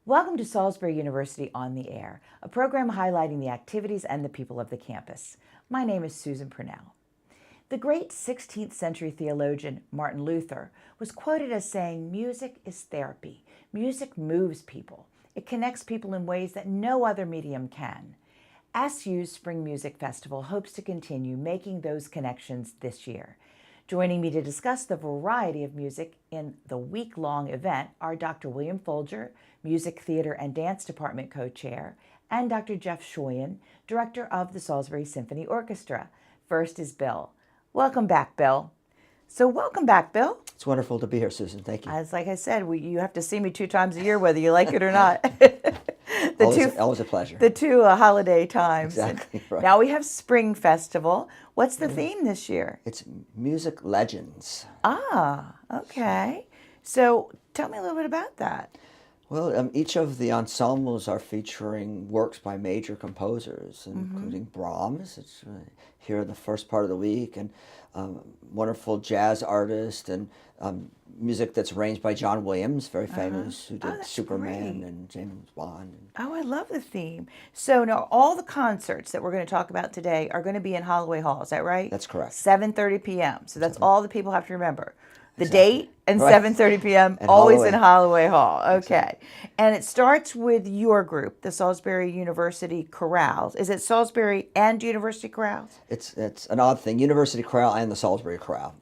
Welcome to Salisbury University on the Air, a program highlighting the activities and the people of the campus. My name is Susan Purnell. The great 16th century theologian Martin Luther was quoted as saying, "Music is therapy. Music moves people. It connects people in ways that no other medium can." SU's Spring Music Festival hopes to continue making those connections this year. Joining me to discuss the variety of music in the week-long event are Dr. William Folger, Music, Theater, and Dance Department co-chair, and Dr. Jeff Schoyen, director of the Salisbury Symphony Orchestra. First is Bill. Welcome back, Bill. So welcome back, Bill. It's wonderful to be here, Susan. Thank you. As like I said, you have to see me 2 times a year, whether you like it or not. Always a pleasure. The two holiday times. Exactly right. Now we have Spring Festival. What's the theme this year? It's music legends. Ah, okay. So tell me a little bit about that. Well, each of the ensembles are featuring works by major composers, including Brahms. It's here in the first part of the week, and wonderful jazz artist, and music that's arranged by John Williams, very famous, who did Superman great. and James Bond. Oh, I love the theme. So now all the concerts that we're going to talk about today are going to be in Holloway Hall. Is that right? That's correct. 7:30 p.m. So that's all the people have to remember. The Exactly. date and Right. 7:30 p.m. And always Holloway. in Holloway Hall. Okay. Exactly. And it starts with your group, the Salisbury University Chorales. Is it Salisbury and University Chorales? It's an odd thing. University Chorale and the Salisbury Chorale.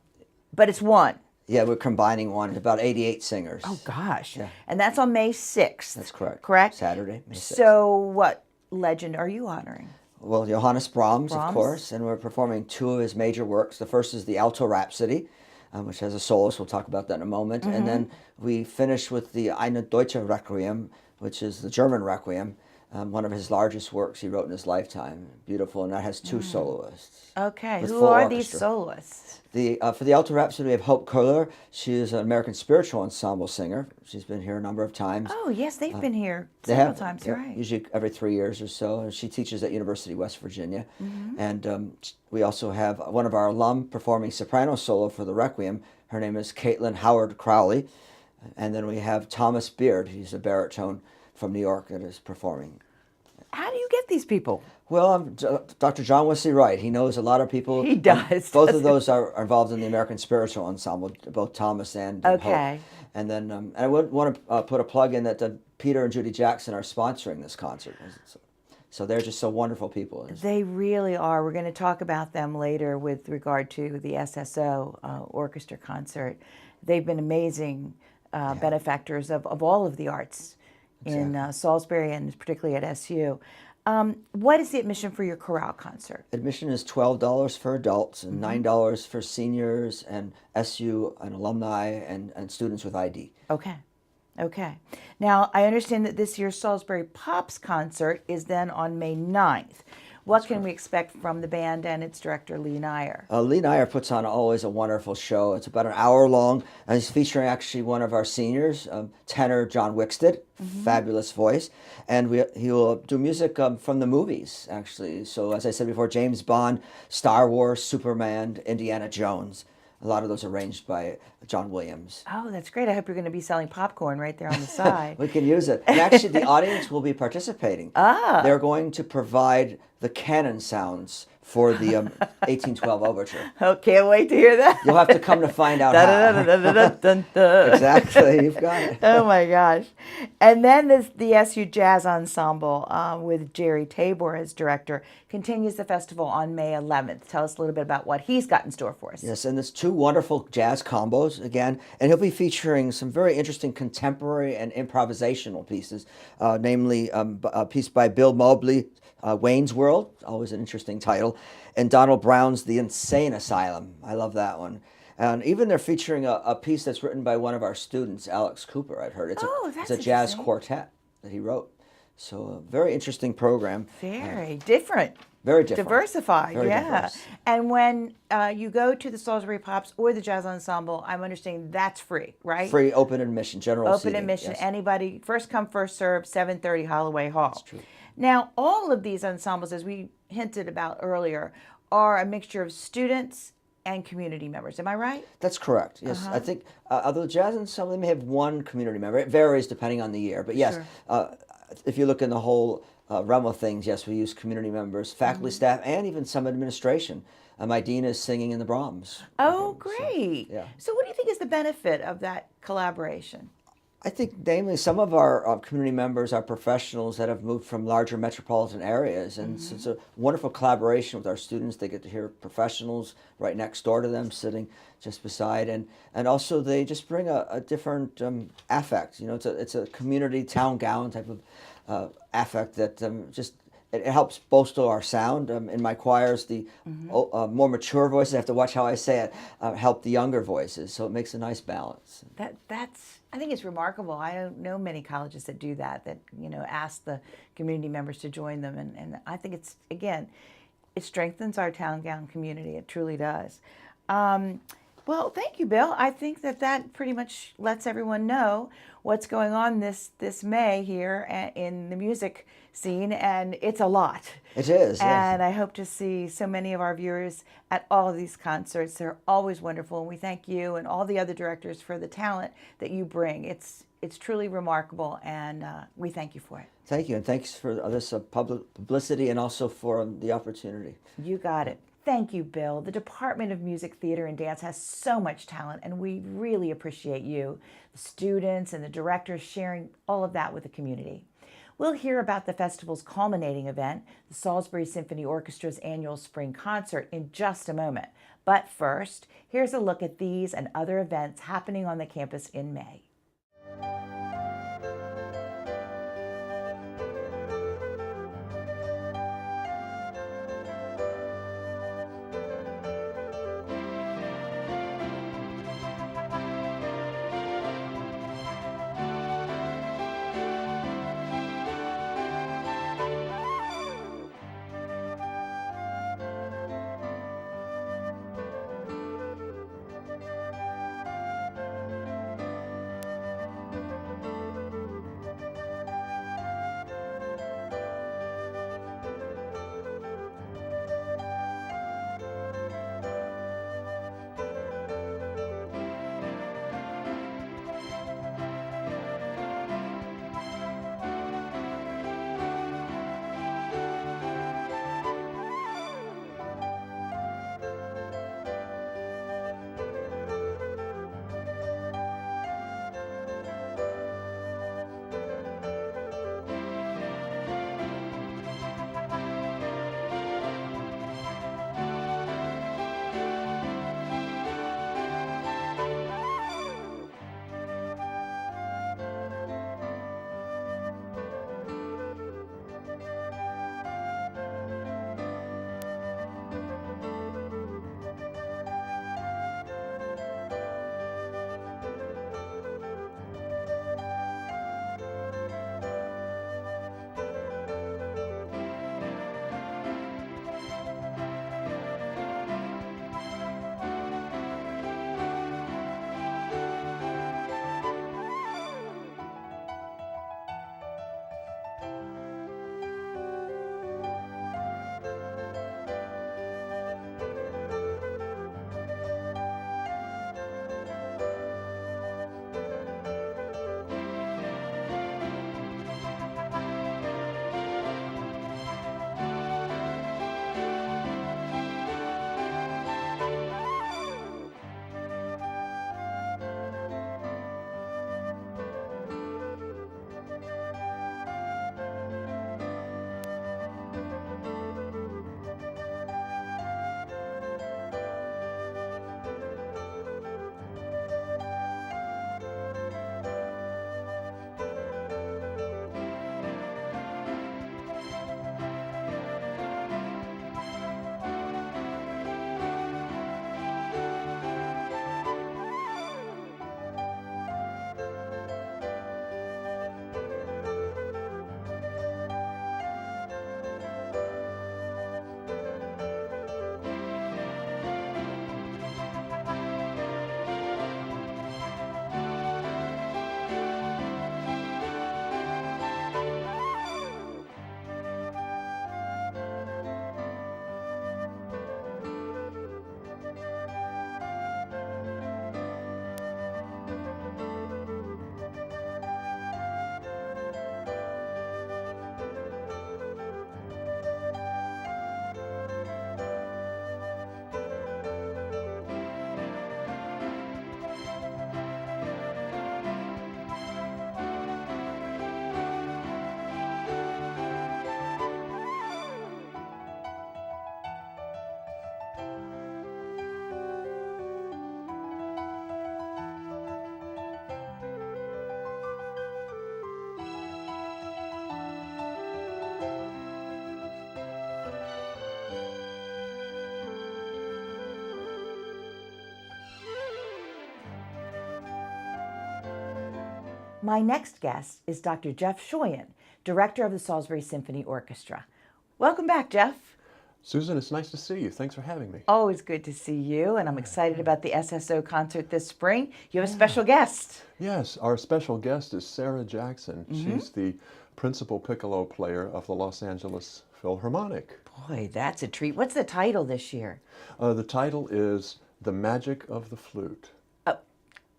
But it's one. Yeah, we're combining one. It's about 88 singers. Oh gosh. Yeah. And that's on May 6th. That's correct. Correct? Saturday, May 6th. So what legend are you honoring? Well, Johannes Brahms, Brahms. of course, and we're performing 2 of his major works. The first is the Alto Rhapsody, which has a soloist. We'll talk about that in a moment. And then we finish with the Eine Deutsche Requiem, which is the German Requiem, one of his largest works he wrote in his lifetime. Beautiful, and that has 2 soloists. Okay. With Who full are orchestra. these soloists? For the Alto Rhapsody, we have Hope Kohler. She is an American spiritual ensemble singer. She's been here a number of times. Oh, yes, they've been here They several have, times, yeah, right? usually every 3 years or so. And she teaches at University of West Virginia. And we also have one of our alum performing soprano solo for the Requiem. Her name is Caitlin Howard Crowley. And then we have Thomas Beard. He's a baritone from New York that is performing. How do you get these people? Well, Dr. John Wesley Wright. He knows a lot of people. He does, Both of doesn't those are involved in the American Spiritual Ensemble, both Thomas and Okay. Hope. And then and I would want to put a plug in that Peter and Judy Jackson are sponsoring this concert. So they're just so wonderful people. They really are. We're going to talk about them later with regard to the SSO orchestra concert. They've been amazing benefactors of all of the arts in Salisbury and particularly at SU. What is the admission for your chorale concert? Admission is $12 for adults and $9 for seniors and SU and alumni and students with ID. Okay. Okay. Now, I understand that this year's Salisbury Pops concert is then on May 9th. What can we expect from the band and its director, Lee Nyer? Lee Nyer puts on always a wonderful show. It's about an hour long, and he's featuring actually one of our seniors, tenor John Wickstead, fabulous voice, and he will do music from the movies, actually. So as I said before, James Bond, Star Wars, Superman, Indiana Jones. A lot of those arranged by John Williams. Oh, that's great. I hope you're going to be selling popcorn right there on the side. We can use it. And actually, the audience will be participating. They're going to provide the cannon sounds for the 1812 overture. Oh, can't wait to hear that. You'll have to come to find out how. Exactly, you've got it. Oh my gosh. And then the SU Jazz Ensemble with Jerry Tabor as director continues the festival on May 11th. Tell us a little bit about what he's got in store for us. Yes, and there's 2 wonderful jazz combos again, and he'll be featuring some very interesting contemporary and improvisational pieces, namely a piece by Bill Mobley, Wayne's World, always an interesting title, and Donald Brown's The Insane Asylum. I love that one. And even they're featuring a piece that's written by one of our students, Alex Cooper, I've heard. It's a jazz quartet that he wrote. So a very interesting program. Very different. Very different. Diversified, Very yeah. diverse. And when you go to the Salisbury Pops or the Jazz Ensemble, I'm understanding that's free, right? Free open admission, general Open seating, admission, yes. anybody, first come, first serve, 7:30 Holloway Hall. That's true. Now, all of these ensembles, as we hinted about earlier, are a mixture of students and community members. Am I right? That's correct. Yes, I think although jazz ensemble may have one community member, it varies depending on the year. But yes, Sure. if you look in the whole realm of things, yes, we use community members, faculty, staff, and even some administration. My dean is singing in the Brahms. Oh, So, great. yeah. So what do you think is the benefit of that collaboration? I think, namely, some of our community members are professionals that have moved from larger metropolitan areas, and so it's a wonderful collaboration with our students. They get to hear professionals right next door to them, sitting just beside, and also they just bring a different affect. You know, it's a community town gown type of affect that just it helps bolster our sound. In my choirs, the more mature voices, I have to watch how I say it, help the younger voices, so it makes a nice balance. That's I think it's remarkable. I don't know many colleges that do that, ask the community members to join them. And I think it's, again, it strengthens our town gown community. It truly does. Well, thank you, Bill. I think that pretty much lets everyone know what's going on this May here in the music scene, and it's a lot. It is, yes. And I hope to see so many of our viewers at all of these concerts. They're always wonderful, and we thank you and all the other directors for the talent that you bring. It's truly remarkable, and we thank you for it. Thank you, and thanks for this publicity and also for the opportunity. You got it. Thank you, Bill. The Department of Music, Theater, and Dance has so much talent, and we really appreciate you, the students and the directors, sharing all of that with the community. We'll hear about the festival's culminating event, the Salisbury Symphony Orchestra's annual spring concert, in just a moment. But first, here's a look at these and other events happening on the campus in May. My next guest is Dr. Jeff Schoyen, director of the Salisbury Symphony Orchestra. Welcome back, Jeff. Susan, it's nice to see you. Thanks for having me. Always good to see you, and I'm excited about the SSO concert this spring. You have a special guest. Yes, our special guest is Sarah Jackson. She's the principal piccolo player of the Los Angeles Philharmonic. Boy, that's a treat. What's the title this year? The title is The Magic of the Flute.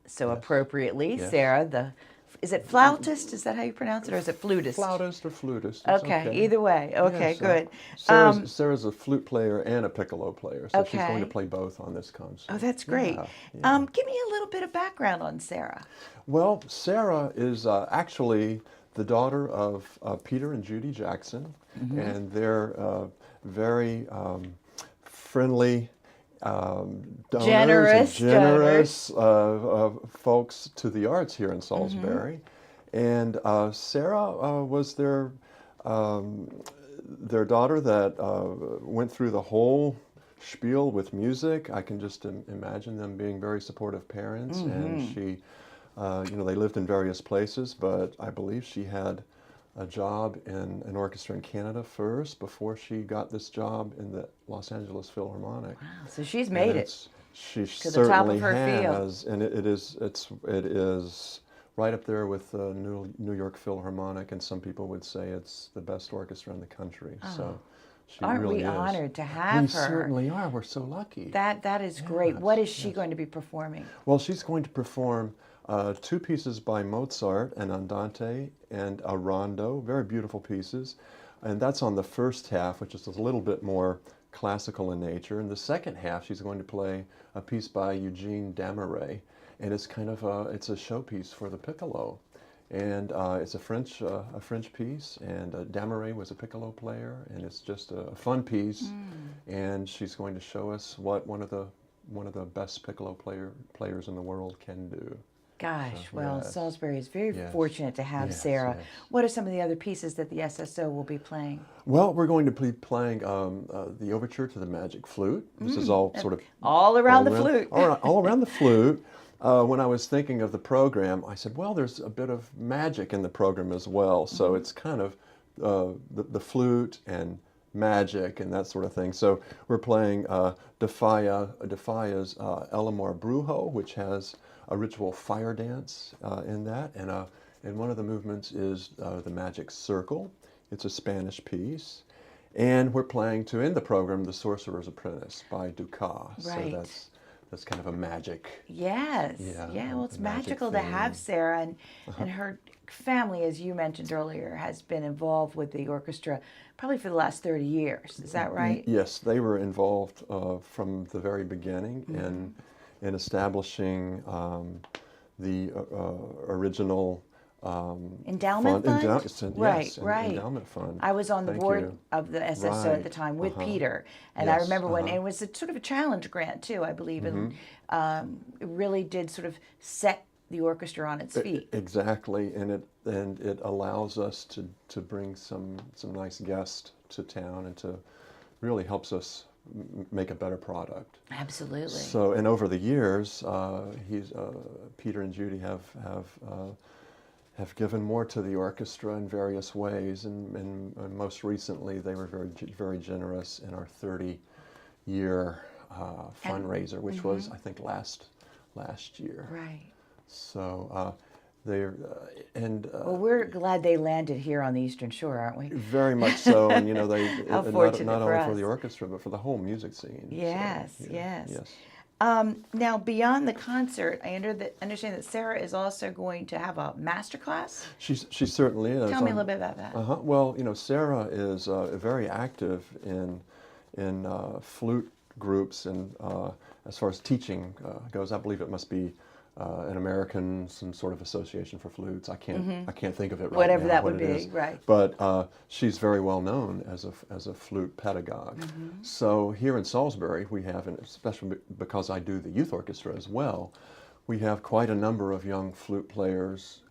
So appropriately, Yes. Sarah, is it flautist? Is that how you pronounce it, or is it flutist? Flautist or flutist. It's Okay, either way. Okay, Yes, good. Sarah's a flute player and a piccolo player, so she's going to Okay. play both on this concert. Oh, that's great. Yeah. Give me a little bit of background on Sarah. Well, Sarah is actually the daughter of Peter and Judy Jackson, and they're very friendly, donors, generous folks to the arts here in Salisbury. And Sarah was their daughter that went through the whole spiel with music. I can just imagine them being very supportive parents, and she, they lived in various places, but I believe she had a job in an orchestra in Canada first before she got this job in the Los Angeles Philharmonic. Wow, so she's made it. She to the top of certainly her field. has, and it is right up there with the New York Philharmonic, and some people would say it's the best orchestra in the country. So she Aren't really we is. honored to have We her? certainly are. We're so lucky. That is great. Yes, What is she yes. going to be performing? Well, she's going to perform two pieces by Mozart, an Andante and a Rondo, very beautiful pieces. And that's on the first half, which is a little bit more classical in nature. In the second half, she's going to play a piece by Eugene Damaret, and it's kind of it's a showpiece for the piccolo. And it's a French piece, and Damaret was a piccolo player, and it's just a fun piece. And she's going to show us what one of the best piccolo players in the world can do. Gosh, well, yes. Salisbury is very Yes. fortunate to have Yes, Sarah. yes. What are some of the other pieces that the SSO will be playing? Well, we're going to be playing the overture to the Magic Flute. This is all sort of All around the flute. all around the flute. When I was thinking of the program, I said, well, there's a bit of magic in the program as well. So it's kind of the flute and magic and that sort of thing. So we're playing Defia's El Amor Brujo, which has a ritual fire dance in that. And one of the movements is the Magic Circle. It's a Spanish piece. And we're playing to end the program The Sorcerer's Apprentice by Dukas. Right. So that's kind of a magic. Yes. Yeah, Well, it's the magic magical to have theme. Sarah, and her family, as you mentioned earlier, has been involved with the orchestra probably for the last 30 years. Is that right? Yes, they were involved from the very beginning in establishing the original Endowment fund? Yes, Right. endowment fund. I was on the Thank board you. of the SSO at the Right. time with Peter, and I Yes, remember when it was a sort of a challenge grant too, I believe, and it really did sort of set the orchestra on its feet. Exactly, and it allows us to bring some nice guests to town, and to really helps us make a better product. Absolutely. So, and over the years, Peter and Judy have given more to the orchestra in various ways, and most recently they were very generous in our 30-year fundraiser, which was, I think, last year. Right. So Well, we're glad they landed here on the Eastern Shore, aren't we? very much so, and they How not fortunate for only for us. the orchestra but for the whole music scene. So, Yes, yeah, yes. yes. Now, beyond the concert, I understand that Sarah is also going to have a master class. She certainly is. Tell me a little bit about that. Well, Sarah is very active in flute groups, and as far as teaching goes, I believe it must be an American some sort of association for flutes. I can't think of it right Whatever now, that what would it be, is. right. But she's very well known as a flute pedagogue. So here in Salisbury, we have, and especially because I do the youth orchestra as well, we have quite a number of young flute players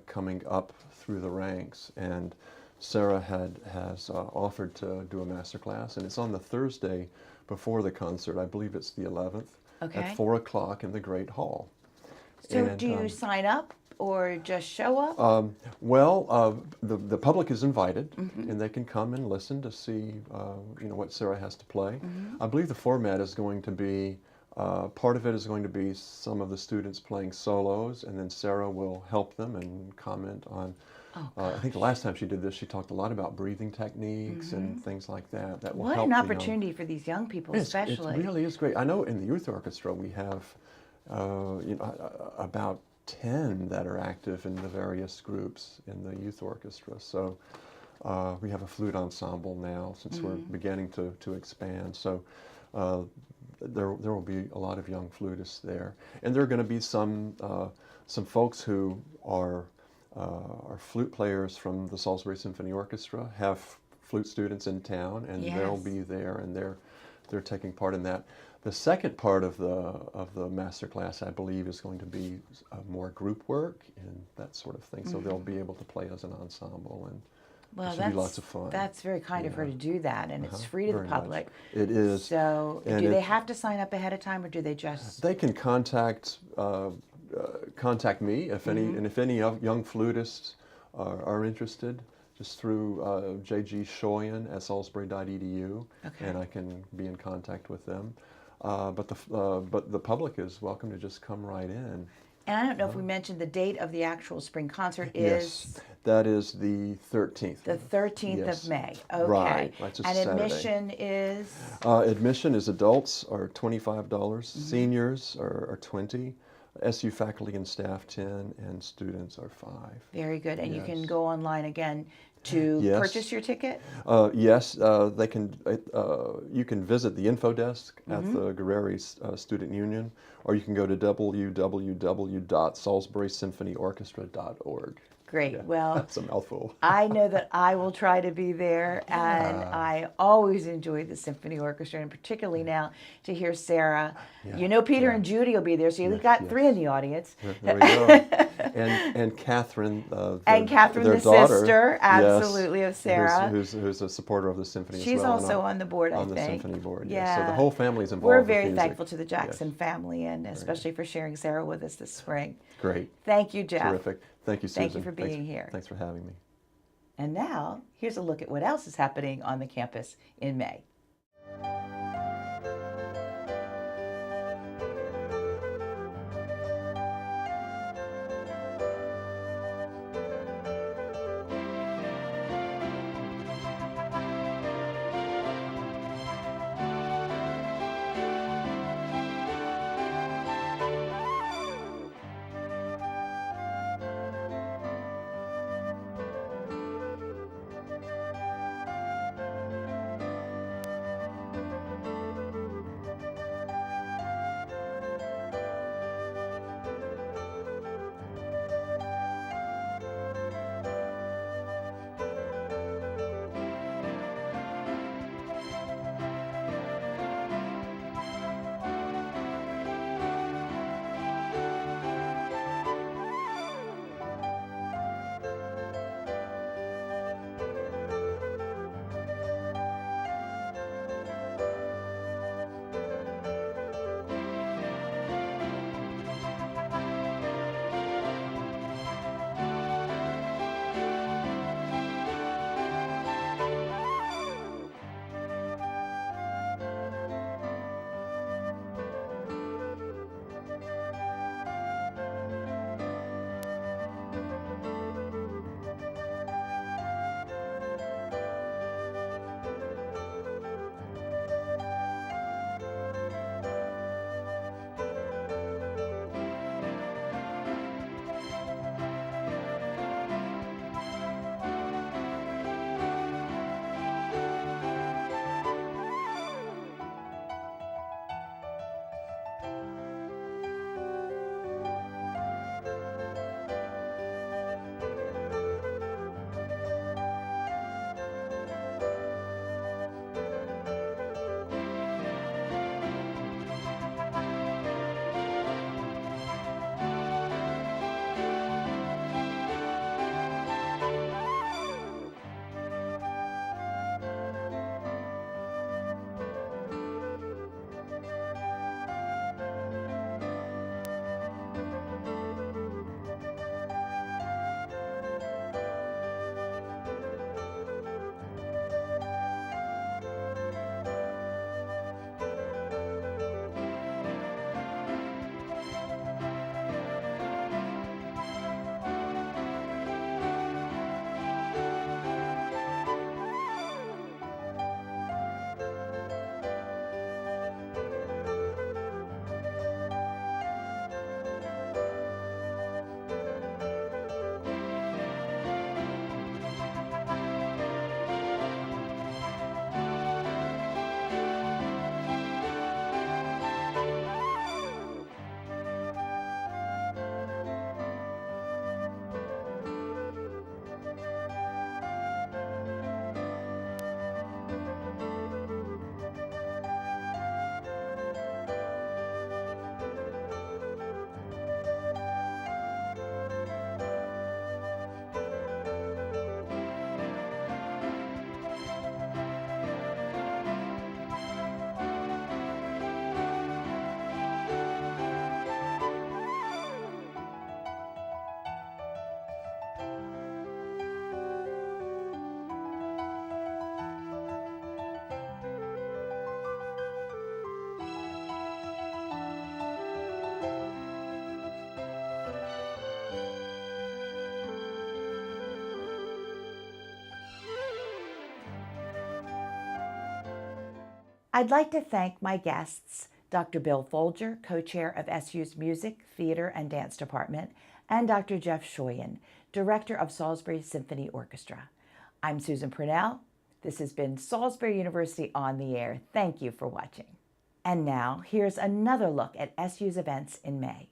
coming up through the ranks, and Sarah has offered to do a master class, and it's on the Thursday before the concert. I believe it's the 11th Okay. at 4 o'clock in the Great Hall. So And, do you sign up or just show up? The public is invited, and they can come and listen to see, what Sarah has to play. I believe the format is going to be, part of it is going to be some of the students playing solos, and then Sarah will help them and comment on. I think the last time she did this, she talked a lot about breathing techniques and things like that. That will What help an the young. opportunity for these young people, It especially. really is great. I know in the youth orchestra we have about 10 that are active in the various groups in the youth orchestra. So we have a flute ensemble now since we're beginning to expand. So there will be a lot of young flutists there, and there are going to be some folks who are flute players from the Salisbury Symphony Orchestra, have flute students in town, and they'll be there, and they're taking part in that. The second part of the master class, I believe, is going to be more group work and that sort of thing. So they'll be able to play as an ensemble, and Well, it should be lots of fun. that's very kind of her to do that, and it's free to the Very much. public. It is. So, And do they it- have to sign up ahead of time, or do they just? They can contact me if any, and if any young flutists are interested, just through J.G. Schoyen at salisbury.edu, Okay. and I can be in contact with them. But the public is welcome to just come right in. And I don't know if we mentioned the date of the actual spring concert is Yes, that is the 13th. the 13th Yes. of May. Okay. Right, it's a and Saturday. admission is Admission is adults are $25, seniors are $20, SU faculty and staff 10, and students are 5. very good. And you can Yes. go online again to Yes. purchase your ticket. Yes, they can. You can visit the info desk at the Guerreri Student Union, or you can go to www.salisburysymphonyorchestra.org. Great. Yeah, Well, that's a mouthful. I know that I will try to be there, and I always enjoy the symphony orchestra, and particularly now to hear Sarah. Yeah, You know, Peter and Judy will be there, so you've got 3 in the audience. There we go. And Catherine, And Catherine, their the daughter, sister, yes, absolutely, of Sarah. who's a supporter of the symphony She's as well. also on the board, I on the think. symphony board. Yeah. Yes. So the whole family's involved. We're with very music. thankful to the Jackson family, and especially for sharing Sarah with us this spring. Great. Thank you, Jeff. Terrific. Thank you, Susan. Thank you for being here. Thanks for having me. And now, here's a look at what else is happening on the campus in May. I'd like to thank my guests, Dr. Bill Folger, co-chair of SU's Music, Theater, and Dance Department, and Dr. Jeff Schoyen, director of Salisbury Symphony Orchestra. I'm Susan Purnell. This has been Salisbury University on the Air. Thank you for watching. And now, here's another look at SU's events in May.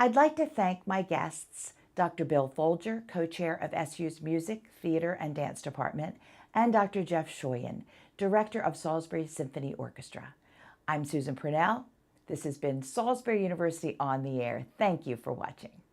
I'd like to thank my guests, Dr. Bill Folger, co-chair of SU's Music, Theater, and Dance Department, and Dr. Jeff Schoyen, director of Salisbury Symphony Orchestra. I'm Susan Purnell. This has been Salisbury University on the Air. Thank you for watching.